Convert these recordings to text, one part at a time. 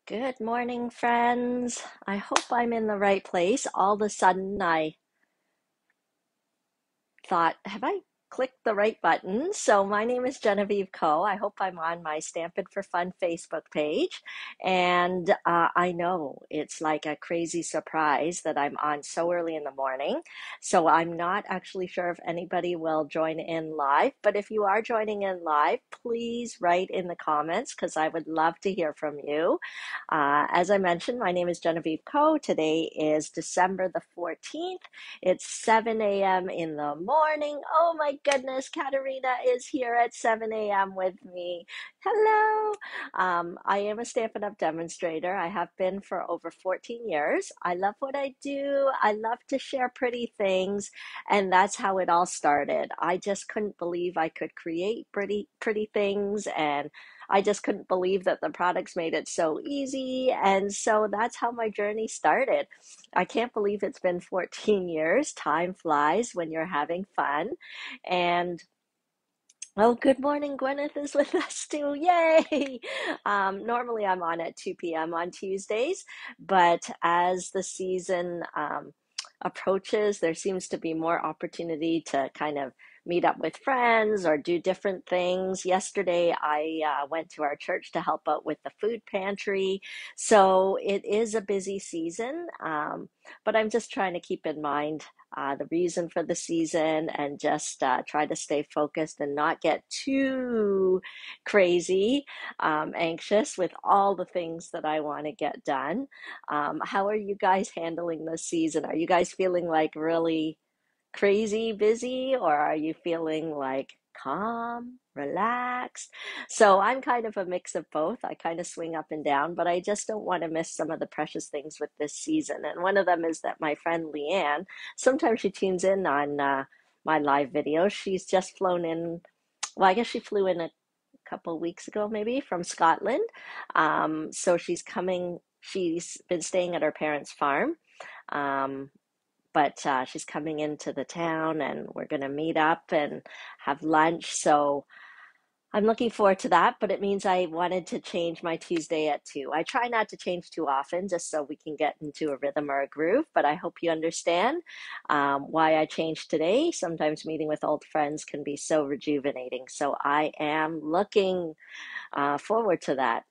Good morning, friends. I hope I'm in the right place. All of a sudden, I thought, have I clicked the right button? So my name is Genevieve Coe. I hope I'm on my Stampin' for Fun Facebook page. And I know it's like a crazy surprise that I'm on so early in the morning. So I'm not actually sure if anybody will join in live. But if you are joining in live, please write in the comments because I would love to hear from you. As I mentioned, my name is Genevieve Coe. Today is December the 14th. It's 7 a.m. in the morning. Oh my goodness, Katerina is here at 7 a.m. with me. Hello. I am a Stampin' Up! Demonstrator. I have been for over 14 years. I love what I do. I love to share pretty things, and that's how it all started. I just couldn't believe I could create pretty things, and I just couldn't believe that the products made it so easy. And so that's how my journey started. I can't believe it's been 14 years. Time flies when you're having fun. And oh, good morning. Gwyneth is with us too. Yay! Normally I'm on at 2 p.m. on Tuesdays, but as the season approaches, there seems to be more opportunity to kind of meet up with friends or do different things. Yesterday, I went to our church to help out with the food pantry. So it is a busy season, but I'm just trying to keep in mind the reason for the season and just try to stay focused and not get too crazy, anxious with all the things that I want to get done. How are you guys handling this season? Are you guys feeling like really crazy busy, or are you feeling like calm, relaxed? So I'm kind of a mix of both. I kind of swing up and down, but I just don't want to miss some of the precious things with this season. And one of them is that my friend Leanne, sometimes she tunes in on my live videos. She's just flown in, well, I guess she flew in a couple weeks ago, maybe from Scotland. So she's been staying at her parents' farm. Um, but she's coming into the town and we're going to meet up and have lunch. So I'm looking forward to that, but it means I wanted to change my Tuesday at 2. I try not to change too often just so we can get into a rhythm or a groove, but I hope you understand why I changed today. Sometimes meeting with old friends can be so rejuvenating. So I am looking forward to that.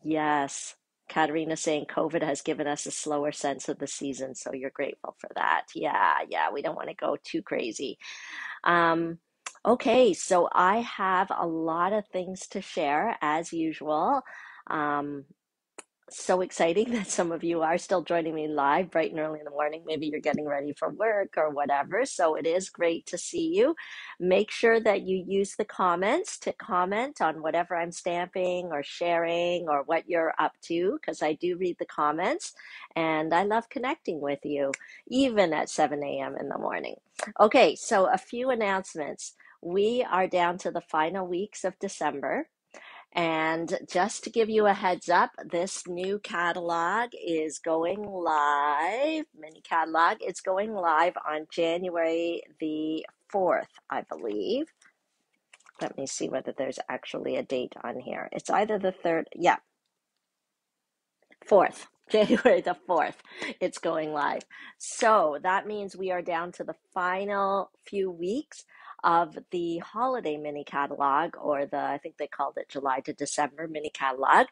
Yes. Katerina saying COVID has given us a slower sense of the season, so you're grateful for that. Yeah, we don't want to go too crazy. Um, okay, so I have a lot of things to share as usual. Um, so exciting that some of you are still joining me live bright and early in the morning. Maybe you're getting ready for work or whatever. So it is great to see you. Make sure that you use the comments to comment on whatever I'm stamping or sharing or what you're up to, because I do read the comments and I love connecting with you, even at 7 a.m. in the morning. Okay, so a few announcements. We are down to the final weeks of December. And just to give you a heads up, this new catalog is going live, mini catalog. It's going live on January the 4th, I believe. Let me see whether there's actually a date on here. It's either the 3rd, yeah, 4th. January the 4th, it's going live. So that means we are down to the final few weeks of the holiday mini catalog, or I think they called it July to December mini catalog.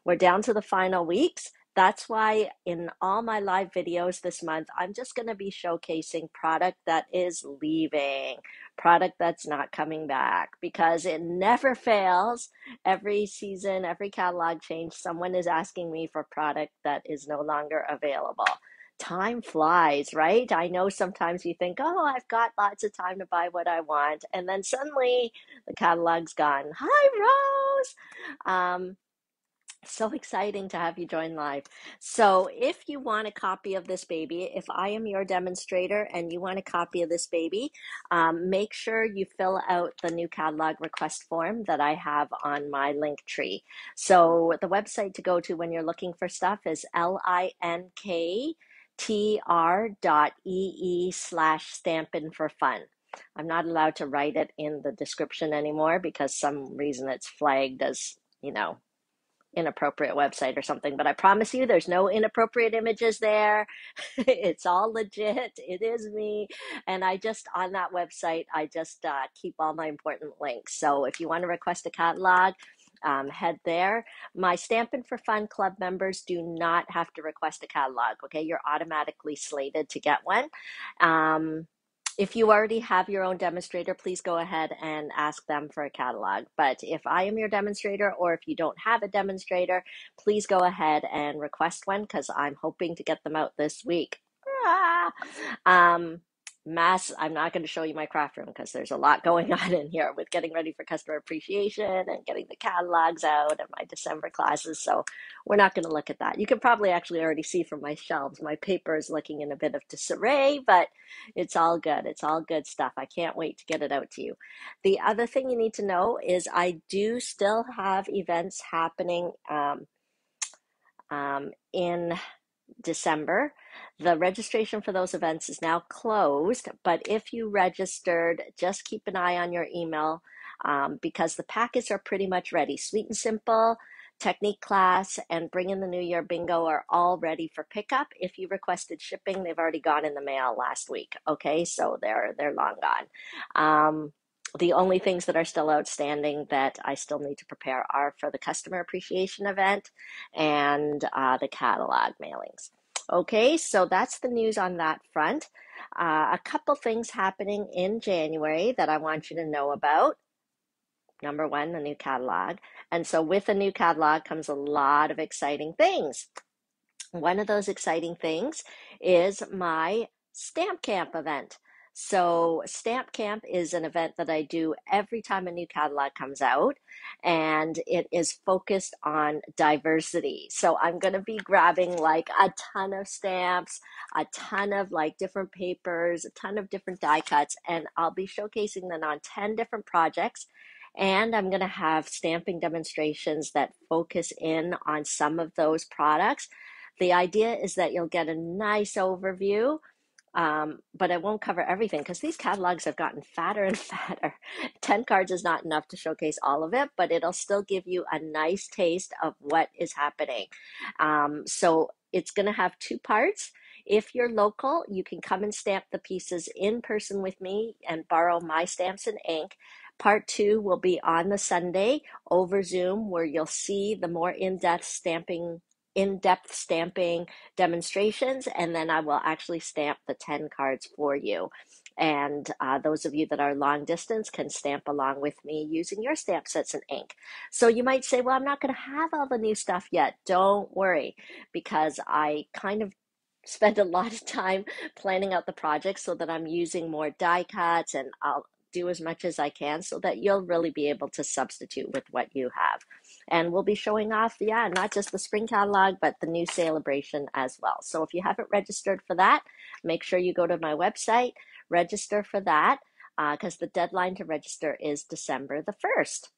We're down to the final weeks. That's why in all my live videos this month, I'm just going to be showcasing product that is leaving, product that's not coming back, because it never fails. Every season, every catalog change, someone is asking me for product that is no longer available. Time flies, right? I know sometimes you think, oh, I've got lots of time to buy what I want. And then suddenly the catalog's gone. Hi, Rose. So exciting to have you join live. So if you want a copy of this baby, if I am your demonstrator and you want a copy of this baby, make sure you fill out the new catalog request form that I have on my link tree. So the website to go to when you're looking for stuff is linktr.ee/stampin for fun. I'm not allowed to write it in the description anymore because some reason it's flagged as, inappropriate website or something, but I promise you there's no inappropriate images there. It's all legit. It is me. And I just, on that website, I just keep all my important links. So if you want to request a catalog, head there. My Stampin' for Fun Club members do not have to request a catalog, okay? You're automatically slated to get one. If you already have your own demonstrator, please go ahead and ask them for a catalog. But if I am your demonstrator, or if you don't have a demonstrator, please go ahead and request one, because I'm hoping to get them out this week. Ah! I'm not going to show you my craft room because there's a lot going on in here with getting ready for customer appreciation and getting the catalogs out and my December classes. So we're not going to look at that. You can probably actually already see from my shelves, my paper is looking in a bit of disarray, but it's all good. It's all good stuff. I can't wait to get it out to you. The other thing you need to know is I do still have events happening in December. The registration for those events is now closed, but if you registered, just keep an eye on your email because the packets are pretty much ready. Sweet and Simple, Technique class, and Bring in the New Year Bingo are all ready for pickup. If you requested shipping, they've already gone in the mail last week. Okay, so they're long gone. The only things that are still outstanding that I still need to prepare are for the customer appreciation event and the catalog mailings. Okay, so that's the news on that front. A couple things happening in January that I want you to know about. Number one, the new catalog. And so with the new catalog comes a lot of exciting things. One of those exciting things is my Stamp Camp event. So Stamp Camp is an event that I do every time a new catalog comes out, and it is focused on diversity. So I'm going to be grabbing like a ton of stamps, a ton of like different papers, a ton of different die cuts, and I'll be showcasing them on 10 different projects. And I'm going to have stamping demonstrations that focus in on some of those products. The idea is that you'll get a nice overview, but I won't cover everything because these catalogs have gotten fatter and fatter. 10 cards is not enough to showcase all of it, but it'll still give you a nice taste of what is happening. So it's going to have two parts. If you're local, you can come and stamp the pieces in person with me and borrow my stamps and ink. Part two will be on the Sunday over Zoom, where you'll see the more in-depth stamping demonstrations, and then I will actually stamp the 10 cards for you. And those of you that are long distance can stamp along with me using your stamp sets and ink. So you might say, well, I'm not going to have all the new stuff yet. Don't worry, because I kind of spend a lot of time planning out the project so that I'm using more die cuts, and I'll do as much as I can so that you'll really be able to substitute with what you have. And we'll be showing off, not just the spring catalog, but the new celebration as well. So if you haven't registered for that, make sure you go to my website, register for that, because the deadline to register is December the 1st.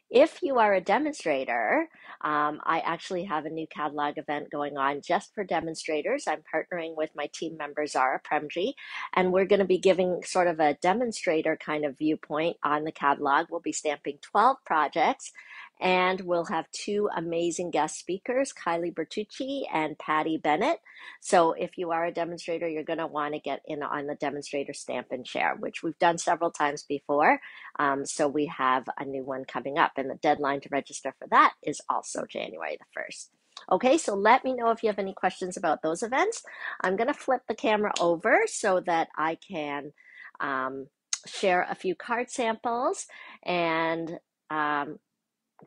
If you are a demonstrator, I actually have a new catalog event going on just for demonstrators. I'm partnering with my team member, Zara Premji, and we're going to be giving sort of a demonstrator kind of viewpoint on the catalog. We'll be stamping 12 projects, and we'll have two amazing guest speakers, Kylie Bertucci and Bennett. So if you are a demonstrator, you're going to want to get in on the Demonstrator Stamp and Share, which we've done several times before. So we have a new one coming up, and the deadline to register for that is also January the 1st. Okay, so let me know if you have any questions about those events. I'm going to flip the camera over so that I can share a few card samples and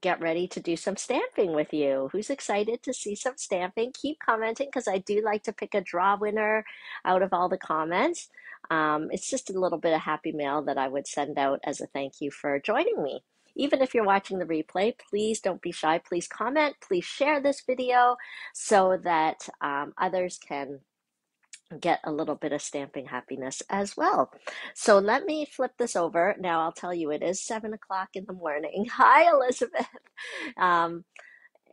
get ready to do some stamping with you. Who's excited to see some stamping? Keep commenting because I do like to pick a draw winner out of all the comments. It's just a little bit of happy mail that I would send out as a thank you for joining me. Even if you're watching the replay, please don't be shy. Please comment. Please share this video so that others can get a little bit of stamping happiness as well. So let me flip this over. Now I'll tell you, it is 7 o'clock in the morning. Hi, Elizabeth.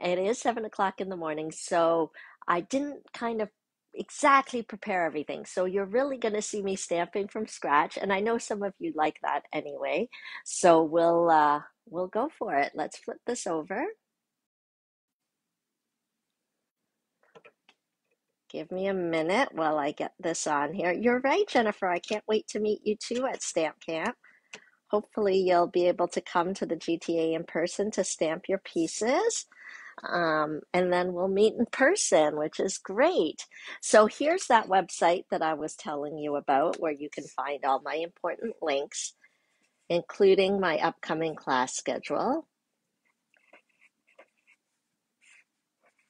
It is 7 o'clock in the morning, so I didn't kind of exactly prepare everything. So you're really going to see me stamping from scratch, and I know some of you like that anyway. So we'll go for it. Let's flip this over. Give me a minute while I get this on here. You're right, Jennifer. I can't wait to meet you too at Stamp Camp. Hopefully you'll be able to come to the GTA in person to stamp your pieces. And then we'll meet in person, which is great. So here's that website that I was telling you about where you can find all my important links, including my upcoming class schedule.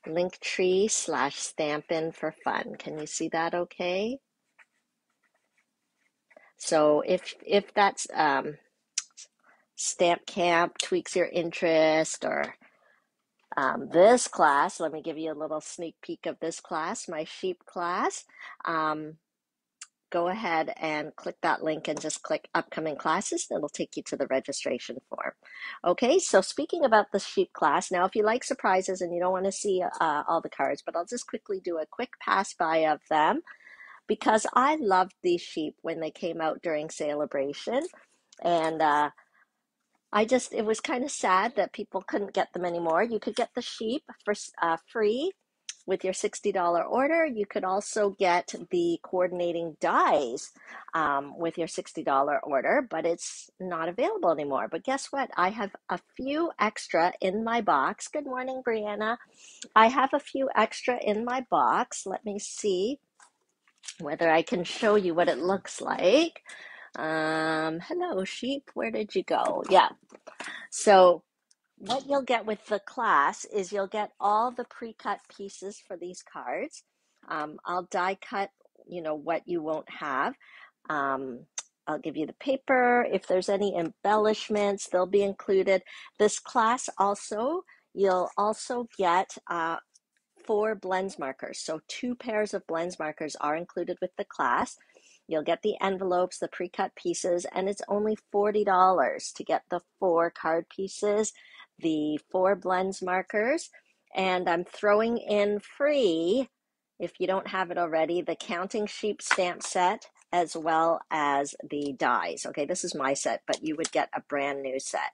Linktree/Stampin for Fun. Can you see that okay? So if that's Stamp Camp tweaks your interest, or this class, let me give you a little sneak peek of this class, my sheep class. Go ahead and click that link and just click upcoming classes. It'll take you to the registration form. Okay, so speaking about the sheep class, now if you like surprises and you don't want to see all the cards, but I'll just quickly do a quick pass by of them because I loved these sheep when they came out during Celebration. And it was kind of sad that people couldn't get them anymore. You could get the sheep for free with your $60 order. You could also get the coordinating dies with your $60 order, but it's not available anymore. But guess what? I have a few extra in my box. Good morning, Brianna. I have a few extra in my box. Let me see whether I can show you what it looks like. Hello, sheep. Where did you go? Yeah. So what you'll get with the class is you'll get all the pre-cut pieces for these cards. I'll die cut, what you won't have. I'll give you the paper. If there's any embellishments, they'll be included. This class also, you'll also get 4 blends markers. So 2 pairs of blends markers are included with the class. You'll get the envelopes, the pre-cut pieces, and it's only $40 to get the 4 card pieces, the 4 blends markers, and I'm throwing in free, if you don't have it already, the counting sheep stamp set as well as the dies. Okay, this is my set, but you would get a brand new set.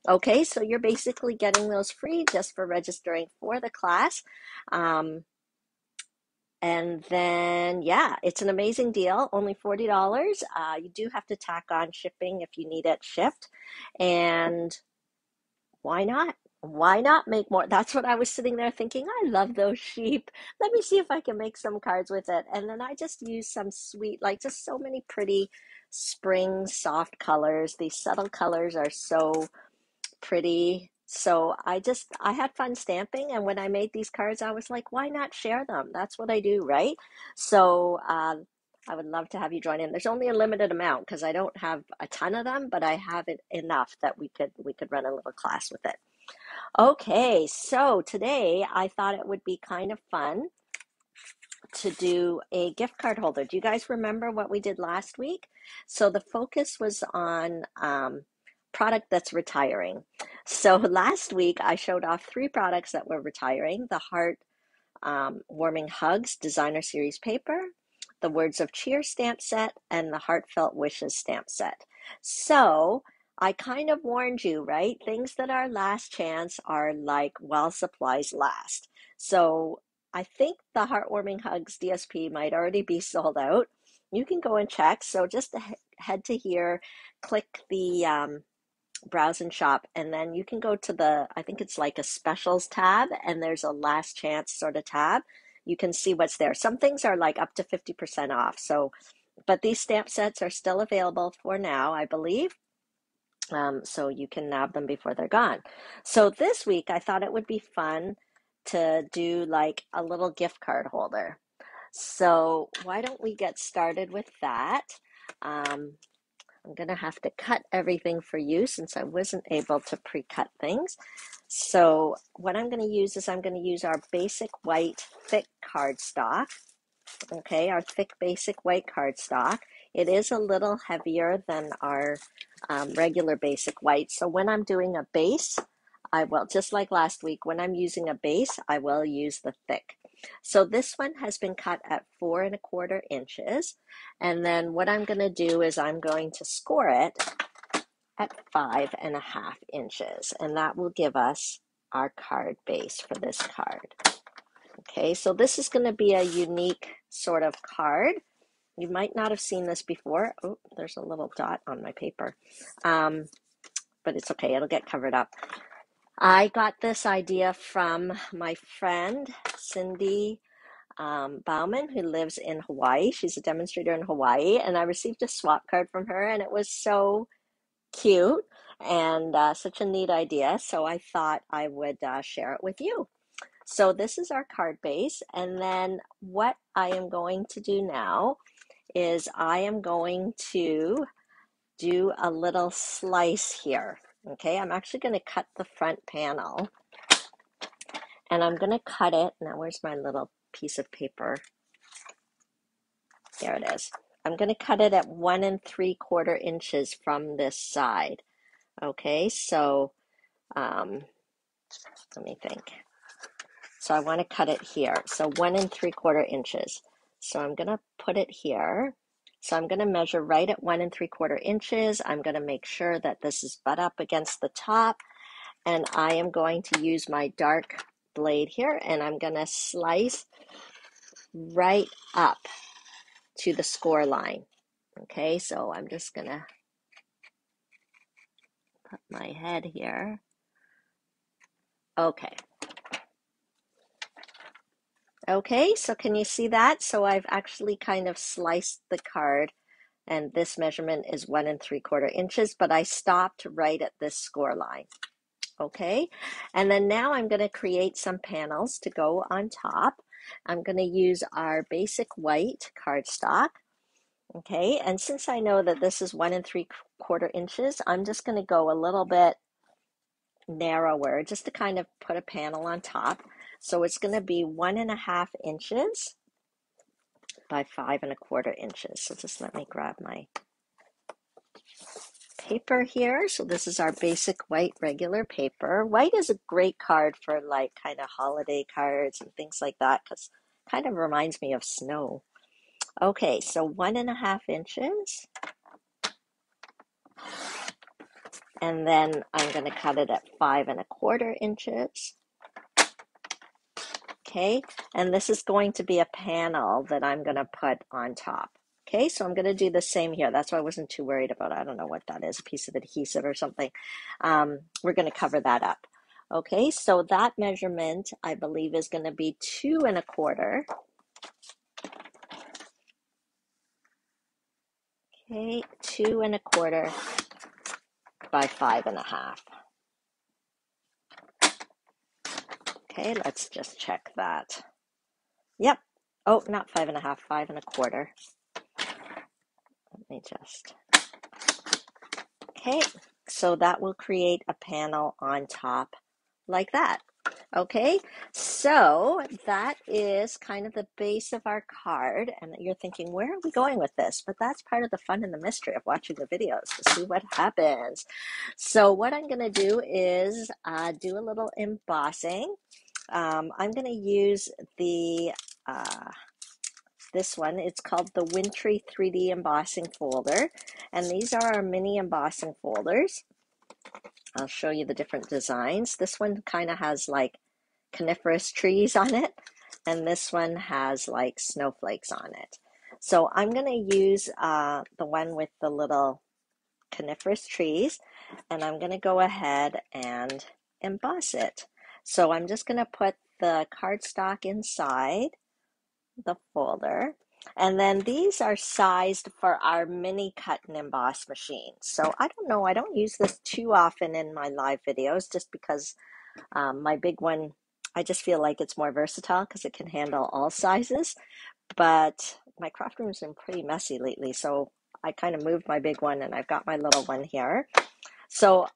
Okay, so you're basically getting those free just for registering for the class. And then, yeah, it's an amazing deal, only $40. You do have to tack on shipping if you need it shipped. And why not? Why not make more? That's what I was sitting there thinking. I love those sheep. Let me see if I can make some cards with it. And then I just used some sweet, like just so many pretty spring soft colors. These subtle colors are so pretty. So I had fun stamping, and when I made these cards, I was like, why not share them? That's what I do, right? So I would love to have you join in. There's only a limited amount because I don't have a ton of them, but I have it enough that we could run a little class with it. Okay, so today I thought it would be kind of fun to do a gift card holder. Do you guys remember what we did last week? So the focus was on product that's retiring. So last week I showed off 3 products that were retiring: the Heart Warming Hugs Designer Series paper, the Words of Cheer stamp set, and the Heartfelt Wishes stamp set. So I kind of warned you, right? Things that are last chance are like while supplies last. So I think the Heartwarming Hugs DSP might already be sold out. You can go and check. So just head to here, click the browse and shop, and then you can go to I think it's like a specials tab, and there's a last chance sort of tab. You can see what's there. Some things are like up to 50% off. So, but these stamp sets are still available for now, I believe. So you can nab them before they're gone. So this week I thought it would be fun to do like a little gift card holder. So why don't we get started with that? I'm going to have to cut everything for you since I wasn't able to pre-cut things. So what I'm going to use is I'm going to use our basic white thick cardstock. Okay, our thick basic white cardstock. It is a little heavier than our regular basic white. So when I'm doing a base, I will, just like last week, when I'm using a base, I will use the thick. So this one has been cut at 4 1/4 inches. And then what I'm going to do is I'm going to score it at 5 1/2 inches. And that will give us our card base for this card. Okay, so this is going to be a unique sort of card. You might not have seen this before. Oh, there's a little dot on my paper. But it's okay, it'll get covered up. I got this idea from my friend, Cindy Bauman, who lives in Hawaii. She's a demonstrator in Hawaii, and I received a swap card from her, and it was so cute and such a neat idea. So I thought I would share it with you. So this is our card base, and then what I am going to do now is I am going to do a little slice here. Okay, I'm actually going to cut the front panel, and I'm going to cut it. Now, where's my little piece of paper? There it is. I'm going to cut it at 1 3/4 inches from this side. Okay, so let me think. So I want to cut it here. So 1 3/4 inches. So I'm going to put it here. So I'm going to measure right at 1 3/4 inches. I'm going to make sure that this is butt up against the top. And I am going to use my dark blade here, and I'm going to slice right up to the score line. Okay, so I'm just going to put my head here. Okay. Okay, so can you see that? So I've actually kind of sliced the card, and this measurement is 1 3/4 inches, but I stopped right at this score line. Okay, and then now I'm going to create some panels to go on top. I'm going to use our basic white cardstock. Okay, and since I know that this is 1 3/4 inches, I'm just going to go a little bit narrower just to kind of put a panel on top. So it's going to be 1 1/2 inches by 5 1/4 inches. So just let me grab my paper here. So this is our basic white regular paper. White is a great card for like kind of holiday cards and things like that, because it kind of reminds me of snow. Okay, so 1 1/2 inches. And then I'm going to cut it at 5 1/4 inches. Okay, and this is going to be a panel that I'm going to put on top. Okay, so I'm going to do the same here. That's why I wasn't too worried about, I don't know what that is, a piece of adhesive or something. We're going to cover that up. Okay, so that measurement, I believe, is going to be 2 1/4. Okay, 2 1/4 by 5 1/2. Okay, let's just check that. Yep. Oh, not 5 1/2, 5 1/4. Let me just. Okay, so that will create a panel on top like that. Okay, so that is kind of the base of our card, and you're thinking, where are we going with this? But that's part of the fun and the mystery of watching the videos to see what happens. So what I'm going to do is do a little embossing. I'm going to use the this one. It's called the Wintry 3D embossing folder, and these are our mini embossing folders. I'll show you the different designs. This one kind of has like coniferous trees on it, and this one has like snowflakes on it. So I'm going to use the one with the little coniferous trees, and I'm going to go ahead and emboss it. So I'm just going to put the cardstock inside the folder, and then these are sized for our mini cut and emboss machine. So I don't know, I don't use this too often in my live videos just because my big one, I just feel like it's more versatile because it can handle all sizes, but my craft room's been pretty messy lately, so I kind of moved my big one and I've got my little one here. So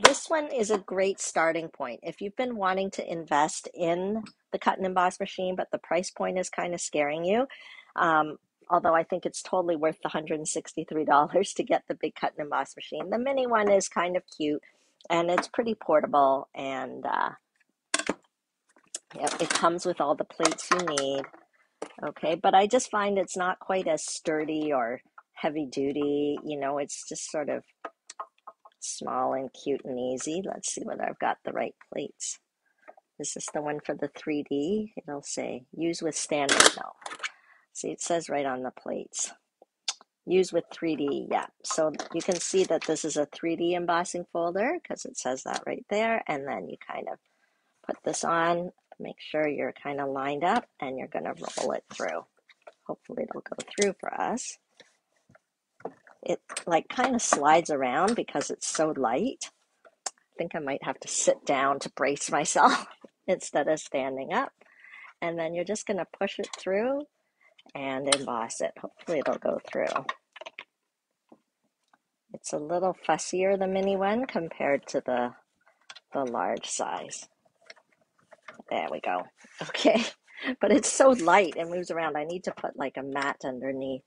this one is a great starting point. If you've been wanting to invest in the cut and emboss machine, but the price point is kind of scaring you, although I think it's totally worth the $163 to get the big cut and emboss machine. The mini one is kind of cute, and it's pretty portable, and it comes with all the plates you need. Okay, but I just find it's not quite as sturdy or heavy duty. You know, it's just sort of small and cute and easy. Let's see whether I've got the right plates. Is this the one for the 3D? It'll say use with standard. No. See, it says right on the plates. Use with 3D, yeah. So you can see that this is a 3D embossing folder because it says that right there. And then you kind of put this on, make sure you're kind of lined up, and you're going to roll it through. Hopefully it'll go through for us. It like kind of slides around because it's so light. I think I might have to sit down to brace myself instead of standing up. And then you're just going to push it through and emboss it. Hopefully it'll go through. It's a little fussier, the mini one, compared to the large size. There we go. Okay, but it's so light and moves around. I need to put like a mat underneath.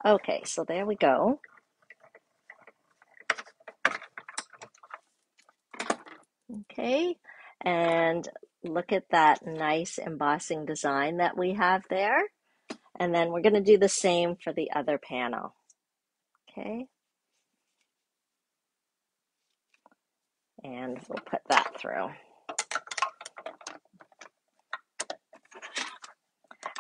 Okay, so there we go. Okay, and look at that nice embossing design that we have there. And then we're going to do the same for the other panel. Okay. And we'll put that through.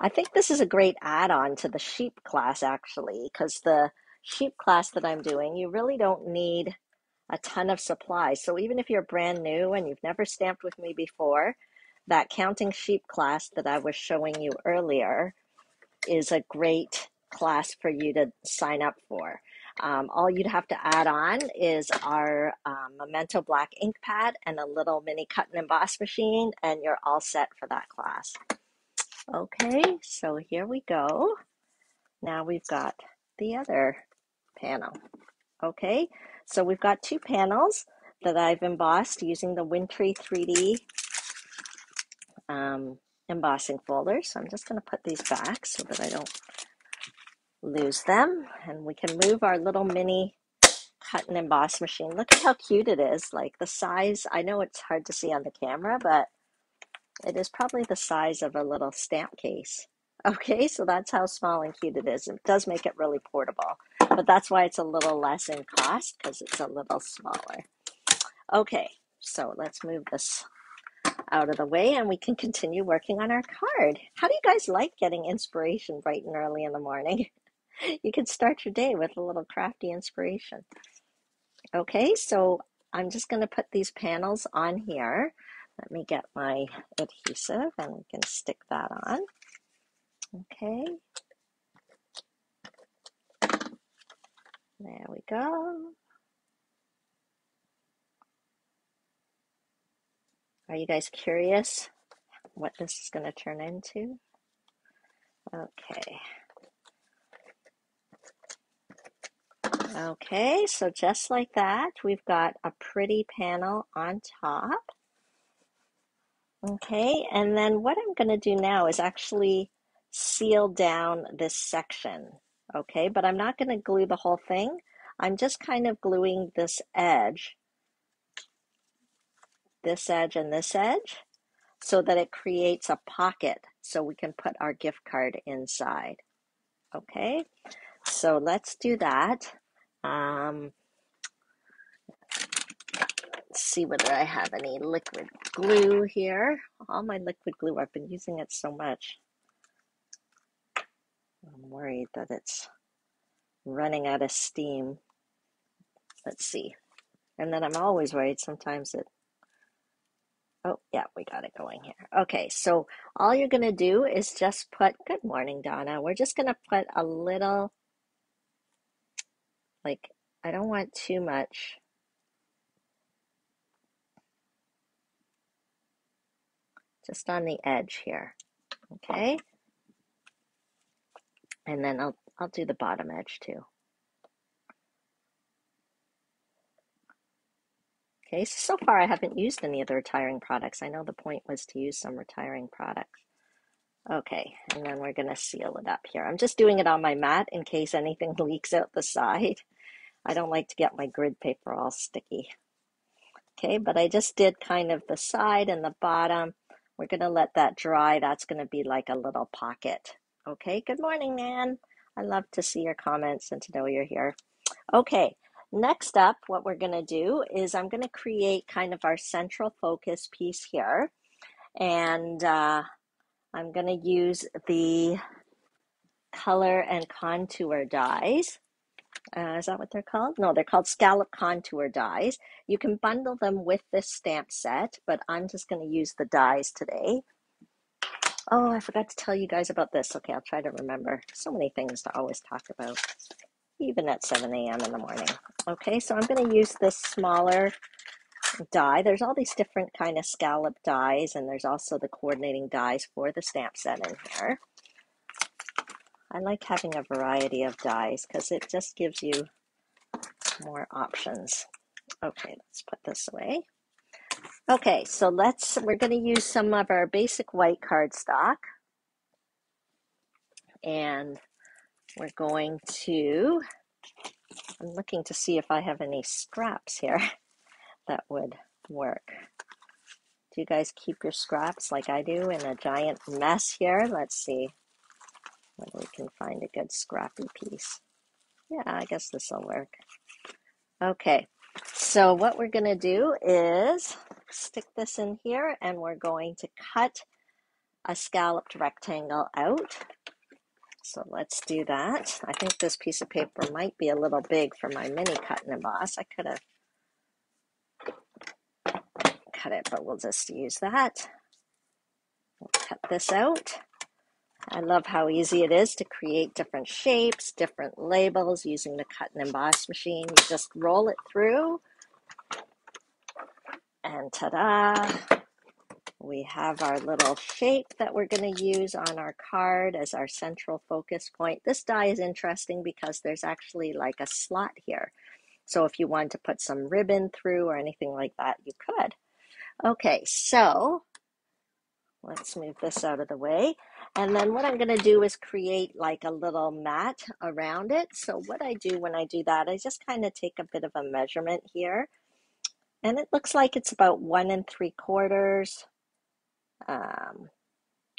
I think this is a great add-on to the sheep class, actually, because the sheep class that I'm doing, you really don't need a ton of supplies. So even if you're brand new and you've never stamped with me before, that counting sheep class that I was showing you earlier is a great class for you to sign up for. All you'd have to add on is our Memento black ink pad and a little mini cut and emboss machine, and you're all set for that class. Okay, so here we go. Now we've got the other panel. Okay, so we've got two panels that I've embossed using the Wintry 3D embossing folder. So I'm just going to put these back so that I don't lose them. And we can move our little mini cut and emboss machine. Look at how cute it is. Like the size, I know it's hard to see on the camera, but it is probably the size of a little stamp case. Okay, so that's how small and cute it is. It does make it really portable, but that's why it's a little less in cost, because it's a little smaller. Okay, so let's move this out of the way and we can continue working on our card. How do you guys like getting inspiration bright and early in the morning? You can start your day with a little crafty inspiration. Okay, so I'm just going to put these panels on here. Let me get my adhesive and we can stick that on. Okay. There we go. Are you guys curious what this is going to turn into? Okay. Okay, so just like that, we've got a pretty panel on top. Okay, and then what I'm going to do now is actually seal down this section. Okay, but I'm not going to glue the whole thing. I'm just kind of gluing this edge and this edge, so that it creates a pocket so we can put our gift card inside. Okay, so let's do that. Let's see whether I have any liquid glue here. All my liquid glue, I've been using it so much. I'm worried that it's running out of steam. Let's see. And then I'm always worried sometimes it, oh yeah, we got it going here. Okay, so all you're gonna do is just put, good morning, Donna. We're just gonna put a little, like, I don't want too much. Just on the edge here, okay? And then I'll do the bottom edge too. Okay, so far I haven't used any of the retiring products. I know the point was to use some retiring products. Okay, and then we're gonna seal it up here. I'm just doing it on my mat in case anything leaks out the side. I don't like to get my grid paper all sticky. Okay, but I just did kind of the side and the bottom. We're gonna let that dry. That's gonna be like a little pocket. Okay, good morning, Nan. I love to see your comments and to know you're here. Okay, next up, what we're gonna do is I'm gonna create kind of our central focus piece here. And I'm going to use the color and contour dies. Is that what they're called? No, they're called scallop contour dies. You can bundle them with this stamp set, but I'm just going to use the dies today. Oh, I forgot to tell you guys about this. Okay, I'll try to remember. So many things to always talk about, even at 7 a.m. in the morning. Okay, so I'm going to use this smaller die. There's all these different kind of scallop dies, and there's also the coordinating dies for the stamp set in here. I like having a variety of dies because it just gives you more options. Okay, let's put this away. Okay, so we're going to use some of our basic white cardstock, and we're going to, I'm looking to see if I have any scraps here that would work. Do you guys keep your scraps like I do in a giant mess here? Let's see whether we can find a good scrappy piece. Yeah, I guess this will work. Okay, so what we're going to do is stick this in here, and we're going to cut a scalloped rectangle out. So let's do that. I think this piece of paper might be a little big for my mini cut and emboss. I could have cut it, but we'll just use that. We'll cut this out. I love how easy it is to create different shapes, different labels using the cut and emboss machine. You just roll it through, and ta-da! We have our little shape that we're going to use on our card as our central focus point. This die is interesting because there's actually like a slot here. So if you want to put some ribbon through or anything like that, you could. Okay, so let's move this out of the way. And then what I'm going to do is create like a little mat around it. So what I do when I do that, I just kind of take a bit of a measurement here. And it looks like it's about 1 3/4.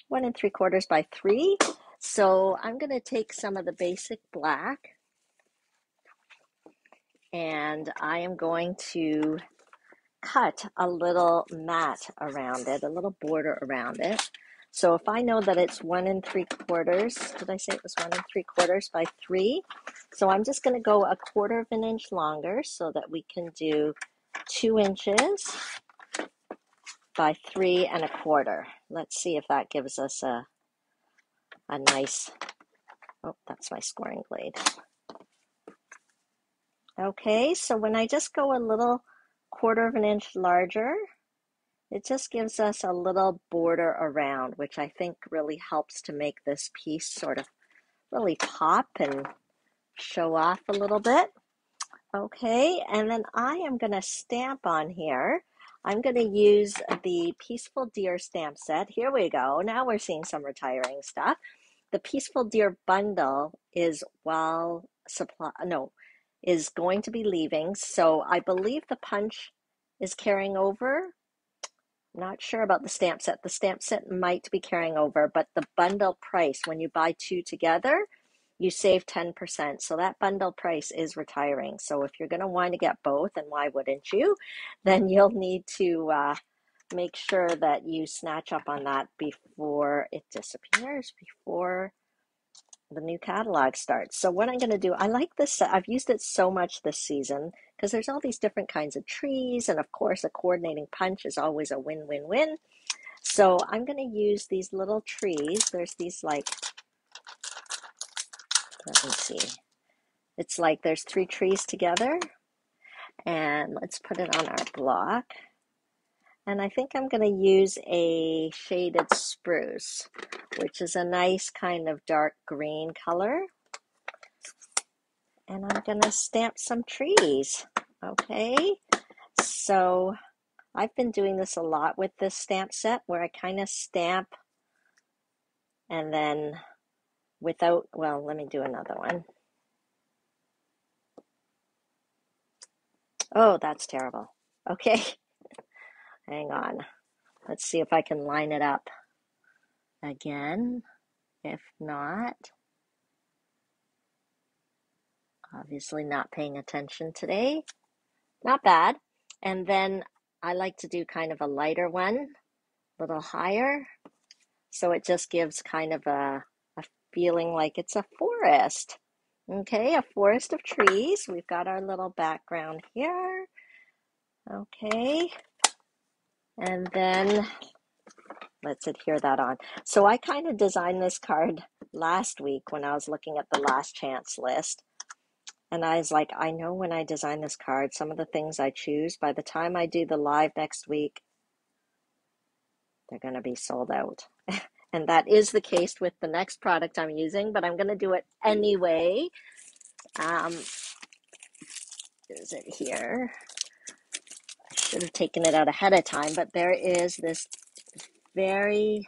1 3/4 by 3. So I'm going to take some of the basic black, and I am going to cut a little mat around it, a little border around it. So if I know that it's 1 3/4, did I say it was 1 3/4 by 3? So I'm just going to go 1/4 inch longer so that we can do 2 inches by 3 1/4. Let's see if that gives us a nice, oh, that's my scoring blade. Okay, so when I just go a little 1/4 inch larger, it just gives us a little border around, which I think really helps to make this piece sort of really pop and show off a little bit. Okay, and then I am going to stamp on here. I'm going to use the Peaceful Deer stamp set. Here we go. Now we're seeing some retiring stuff. The Peaceful Deer bundle is is going to be leaving. So I believe the punch is carrying over. Not sure about the stamp set. The stamp set might be carrying over, but the bundle price, when you buy 2 together, you save 10%. So that bundle price is retiring. So if you're going to want to get both, and why wouldn't you, then you'll need to make sure that you snatch up on that before it disappears, before the new catalog starts. So what I'm going to do, I like this. I've used it so much this season because there's all these different kinds of trees. And of course, a coordinating punch is always a win-win-win. So I'm going to use these little trees. There's these like, let me see. It's like there's 3 trees together. And let's put it on our block. And I think I'm going to use a shaded spruce, which is a nice kind of dark green color. And I'm going to stamp some trees. Okay, so I've been doing this a lot with this stamp set where I kind of stamp and then without, well, let me do another one. Oh, that's terrible. Okay, hang on. Let's see if I can line it up again. If not, obviously not paying attention today. Not bad. And then I like to do kind of a lighter one little higher. So it just gives kind of a feeling like it's a forest. Okay, a forest of trees. We've got our little background here. Okay, and then let's adhere that on. So I kind of designed this card last week when I was looking at the last chance list. And I was like, I know when I design this card, some of the things I choose, by the time I do the live next week, they're going to be sold out. And that is the case with the next product I'm using, but I'm going to do it anyway. Is it here? I should have taken it out ahead of time, but there is this very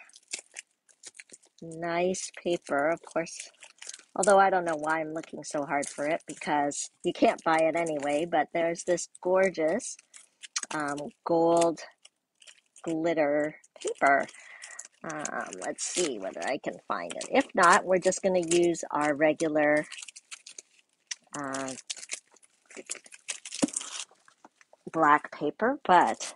nice paper, of course, although I don't know why I'm looking so hard for it because you can't buy it anyway, but there's this gorgeous gold glitter paper. Let's see whether I can find it. If not, we're just going to use our regular black paper, but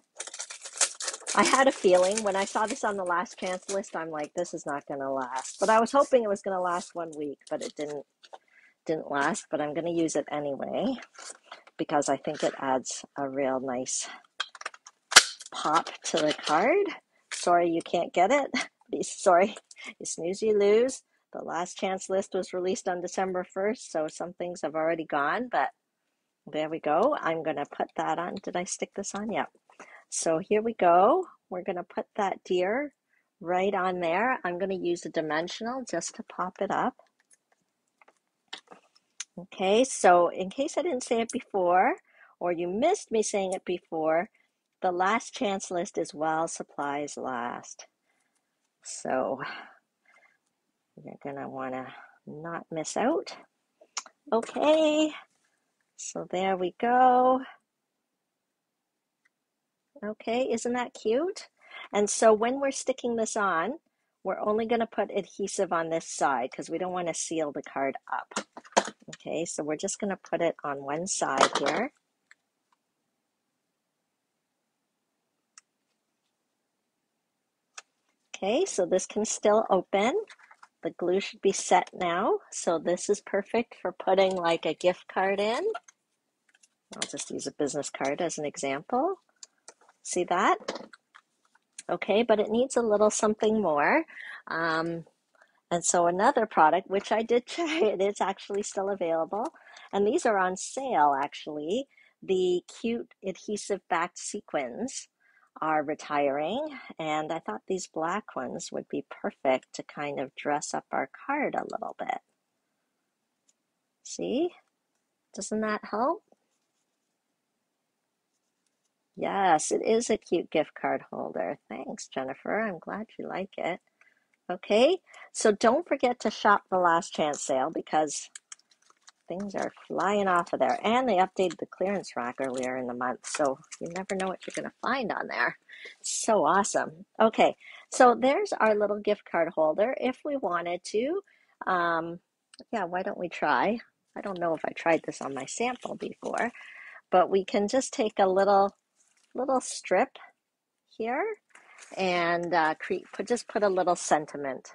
I had a feeling when I saw this on the last chance list, I'm like, this is not going to last. But I was hoping it was going to last 1 week, but it didn't last. But I'm going to use it anyway because I think it adds a real nice pop to the card. Sorry you can't get it. Sorry, you snooze, you lose. The last chance list was released on December 1st, so some things have already gone, but there we go. I'm going to put that on. Did I stick this on? Yep. So here we go. We're going to put that deer right on there. I'm going to use a dimensional just to pop it up. Okay, so in case I didn't say it before, or you missed me saying it before, the last chance list is while supplies last. So you're going to want to not miss out. Okay, so there we go. Okay, isn't that cute? And so when we're sticking this on, we're only going to put adhesive on this side because we don't want to seal the card up. Okay, so we're just going to put it on one side here. Okay, so this can still open. The glue should be set now. So this is perfect for putting like a gift card in. I'll just use a business card as an example. See that? Okay, but it needs a little something more. And so another product, which I did try, it is actually still available. And these are on sale, actually. The cute adhesive backed sequins are retiring. And I thought these black ones would be perfect to kind of dress up our card a little bit. See? Doesn't that help? Yes, it is a cute gift card holder. Thanks, Jennifer. I'm glad you like it. Okay, so don't forget to shop the last chance sale because things are flying off of there. And they updated the clearance rack earlier in the month, so you never know what you're going to find on there. So awesome. Okay, so there's our little gift card holder. If we wanted to, yeah, why don't we try? I don't know if I tried this on my sample before, but we can just take a little strip here and just put a little sentiment.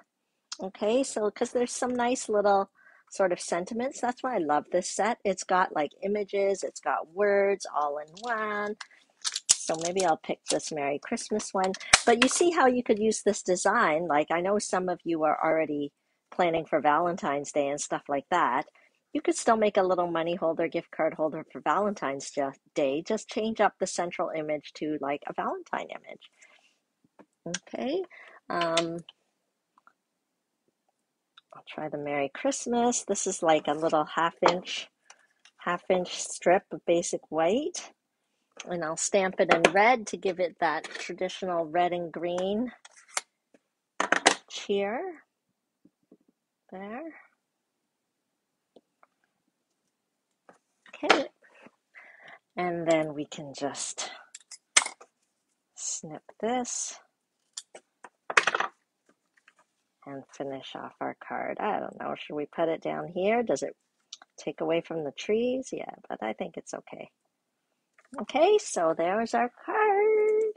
Okay, so because there's some nice little sort of sentiments. That's why I love this set. It's got like images, it's got words all in one. So maybe I'll pick this Merry Christmas one. But you see how you could use this design. Like I know some of you are already planning for Valentine's Day and stuff like that. You could still make a little money holder, gift card holder for Valentine's Day. Just change up the central image to like a Valentine image. Okay. I'll try the Merry Christmas. This is like a little half-inch strip of basic white. And I'll stamp it in red to give it that traditional red and green cheer. There. Okay. And then we can just snip this and finish off our card. I don't know, should we put it down here? Does it take away from the trees? Yeah, but I think it's okay. Okay, so there's our card.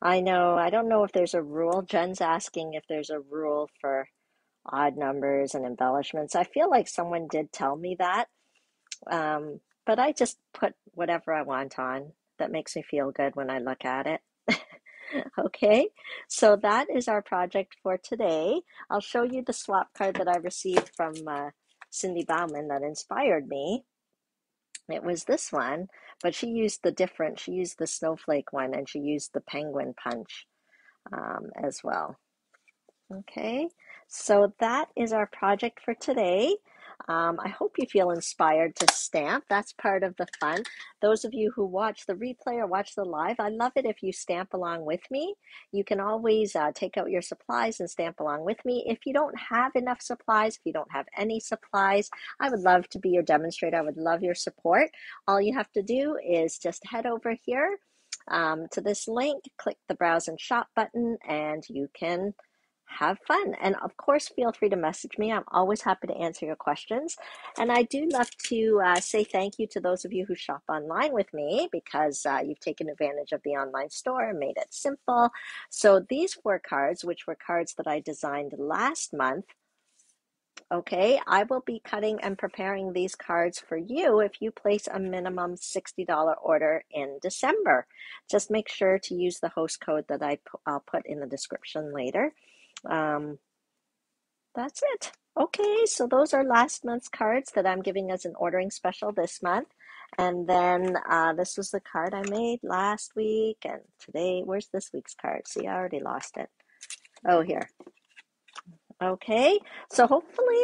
I know. I don't know if there's a rule. Jen's asking if there's a rule for odd numbers and embellishments. I feel like someone did tell me that, but I just put whatever I want on that makes me feel good when I look at it. Okay, so that is our project for today. I'll show you the swap card that I received from Cindy Bauman that inspired me. It was this one, but she used the snowflake one and she used the penguin punch as well. Okay, so that is our project for today. I hope you feel inspired to stamp. That's part of the fun. Those of you who watch the replay or watch the live, I love it if you stamp along with me. You can always take out your supplies and stamp along with me. If you don't have enough supplies, if you don't have any supplies, I would love to be your demonstrator. I would love your support. All you have to do is just head over here to this link, click the Browse and Shop button, and you can have fun. And of course, feel free to message me. I'm always happy to answer your questions. And I do love to say thank you to those of you who shop online with me because you've taken advantage of the online store and made it simple. So these 4 cards, which were cards that I designed last month, okay, I will be cutting and preparing these cards for you if you place a minimum $60 order in December. Just make sure to use the host code that I'll put in the description later. Um, that's it. Okay, so those are last month's cards that I'm giving as an ordering special this month. And then this was the card I made last week. And today, where's this week's card? See, I already lost it. Oh, here. Okay, so hopefully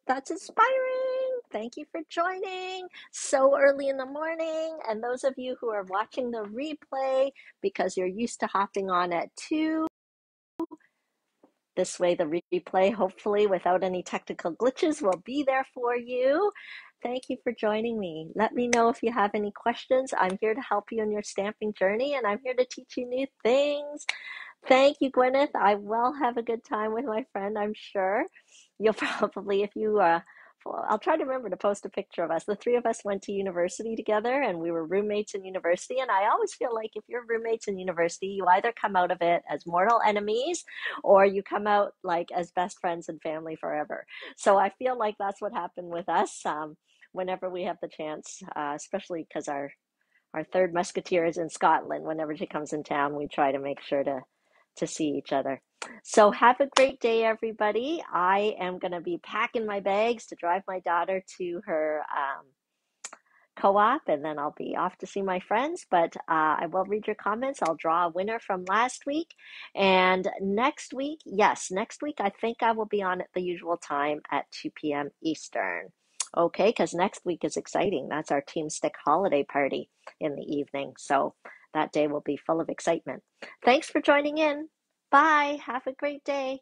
that's inspiring. Thank you for joining so early in the morning. And those of you who are watching the replay because you're used to hopping on at 2, this way, the replay, hopefully without any technical glitches, will be there for you. Thank you for joining me. Let me know if you have any questions. I'm here to help you in your stamping journey, and I'm here to teach you new things. Thank you, Gwyneth. I will have a good time with my friend, I'm sure. You'll probably, if you, I'll try to remember to post a picture of us. The 3 of us went to university together and we were roommates in university. And I always feel like if you're roommates in university, you either come out of it as mortal enemies or you come out like as best friends and family forever. So I feel like that's what happened with us whenever we have the chance, especially because our third musketeer is in Scotland. Whenever she comes in town, we try to make sure to see each other. So have a great day, everybody. I am going to be packing my bags to drive my daughter to her co-op, and then I'll be off to see my friends. But I will read your comments. I'll draw a winner from last week. And next week, yes, next week, I think I will be on at the usual time at 2 p.m. Eastern. Okay, because next week is exciting. That's our Team S.T.I.C holiday party in the evening. So that day will be full of excitement. Thanks for joining in. Bye. Have a great day.